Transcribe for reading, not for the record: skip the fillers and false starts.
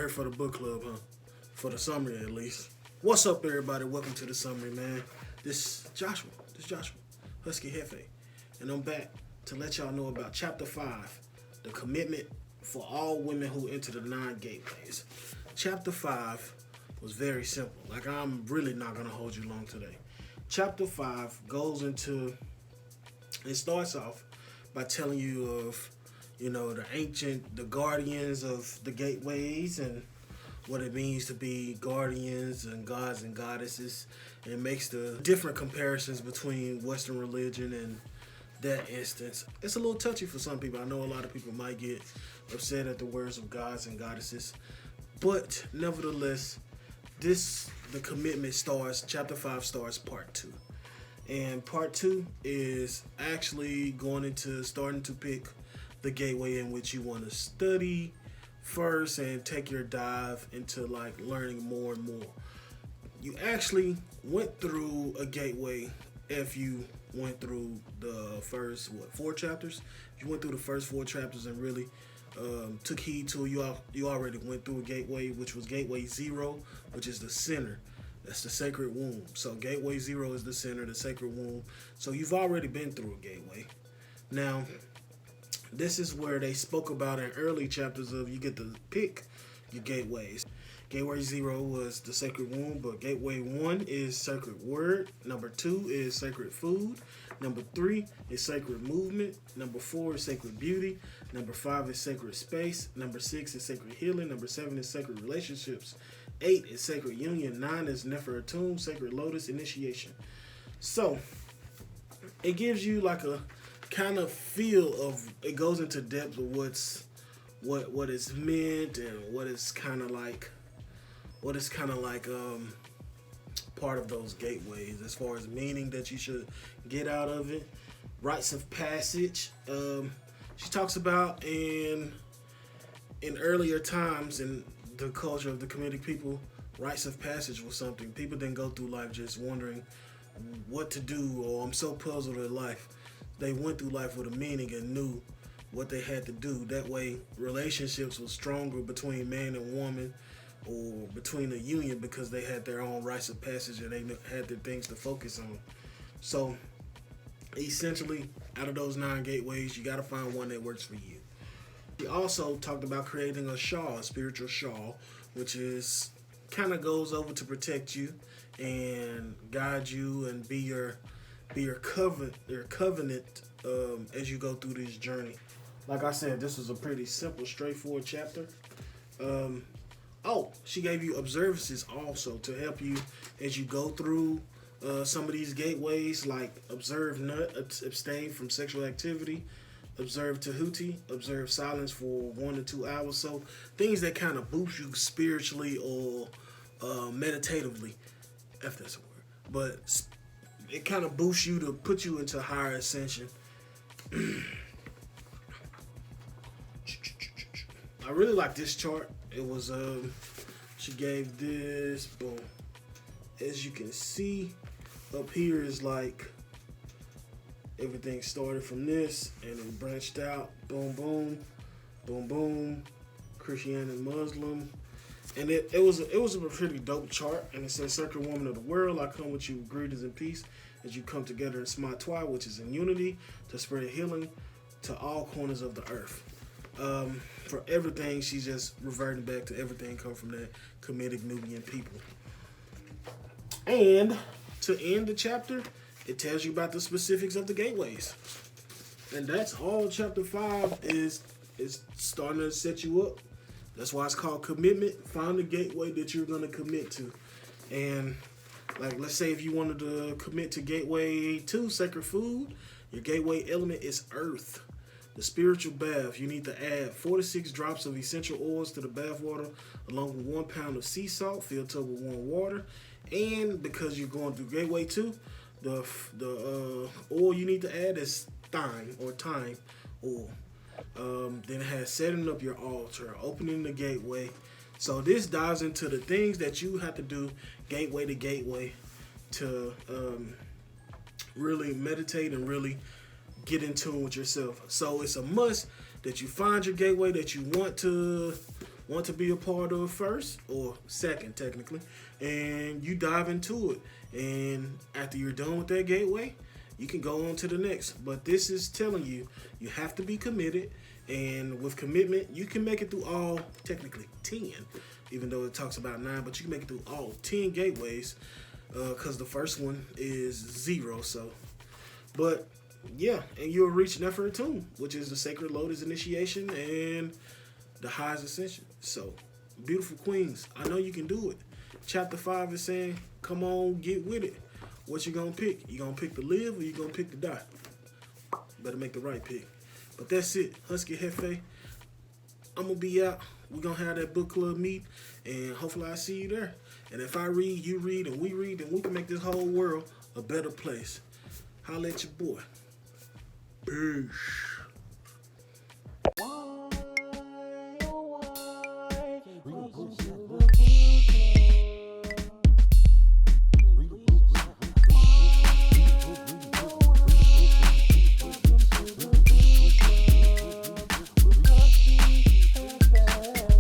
here for the book club, huh? For the summary, at least. What's up, everybody? Welcome to the summary, man. This Joshua, Husky Hefe, and I'm back to let y'all know about Chapter 5, the commitment for all women who enter the 9 gateways. Chapter 5 was very simple. Like, I'm really not going to hold you long today. Chapter 5 goes into, it starts off by telling you of, the guardians of the gateways and what it means to be guardians and gods and goddesses. And it makes the different comparisons between Western religion and that instance. It's a little touchy for some people. I know a lot of people might get upset at the words of gods and goddesses. But nevertheless, the commitment starts, chapter 5 starts part 2. And part 2 is actually starting to pick the gateway in which you want to study first and take your dive into like learning more and more. You actually went through a gateway if you went through the first 4 chapters. If you went through the first 4 chapters and really took heed to it, you already went through a gateway, which was gateway 0, which is the center. That's the sacred womb. So gateway 0 is the center, the sacred womb. So you've already been through a gateway. Now, this is where they spoke about in early chapters of you get to pick your gateways. Gateway 0 was the sacred womb, but gateway 1 is sacred word. Number 2 is sacred food. Number 3 is sacred movement. Number 4 is sacred beauty. Number 5 is sacred space. Number 6 is sacred healing. Number 7 is sacred relationships. 8 is sacred union. 9 is Neferatum, sacred lotus, initiation. So it gives you like a kind of feel of, it goes into depth of what is meant and what is kind of like part of those gateways as far as meaning that you should get out of it. Rites of passage. She talks about in earlier times in the culture of the Kemetic people, rites of passage was something. People didn't go through life just wondering what to do, or I'm so puzzled in life. They went through life with a meaning and knew what they had to do. That way, relationships were stronger between man and woman, or between a union, because they had their own rites of passage and they had their things to focus on. So, essentially, out of those 9 gateways, you got to find one that works for you. He also talked about creating a shawl, a spiritual shawl, which is kind of goes over to protect you and guide you and be your covenant as you go through this journey. Like I said, this was a pretty simple, straightforward chapter. She gave you observances also to help you as you go through some of these gateways, like observe abstain from sexual activity, observe Tahuti, observe silence for 1 to 2 hours. So things that kind of boost you spiritually or meditatively, if that's a word. But it kind of boosts you to put you into higher ascension. I really like this chart. It was she gave this, boom. As you can see, up here is like everything started from this and then branched out. Boom, boom, boom, boom. Christian and Muslim. And it was a pretty dope chart. And it says, Sacred Woman of the World, I come with you with greetings and peace as you come together in Smart Twi, which is in unity, to spread healing to all corners of the earth. For everything, she's just reverting back to everything come from that Kemetic Nubian people. And to end the chapter, it tells you about the specifics of the gateways. And that's all chapter 5 is starting to set you up. That's why it's called commitment. Find the gateway that you're going to commit to. And like, let's say if you wanted to commit to gateway 2, sacred food, your gateway element is earth. The spiritual bath, you need to add 4 to 6 drops of essential oils to the bath water, along with 1 pound of sea salt filled up with warm water. And because you're going through gateway 2, the oil you need to add is thyme oil. Then it has setting up your altar, opening the gateway. So this dives into the things that you have to do gateway to gateway to really meditate and really get in tune with yourself. So it's a must that you find your gateway that you want to want to be a part of first or second technically, and you dive into it. And after you're done with that gateway, you can go on to the next. But this is telling you, you have to be committed. And with commitment, you can make it through all, technically 10, even though it talks about 9, but you can make it through all 10 gateways because the first one is 0. So, but yeah, and you'll reach Nefertum, which is the Sacred Lotus Initiation and the Highest Ascension. So, beautiful queens, I know you can do it. Chapter 5 is saying, come on, get with it. What you gonna pick? You gonna pick to live or you gonna pick to die? Better make the right pick. But that's it. Husky Hefe, I'm going to be out. We're going to have that book club meet, and hopefully I see you there. And if I read, you read, and we read, then we can make this whole world a better place. Holla at your boy. Peace.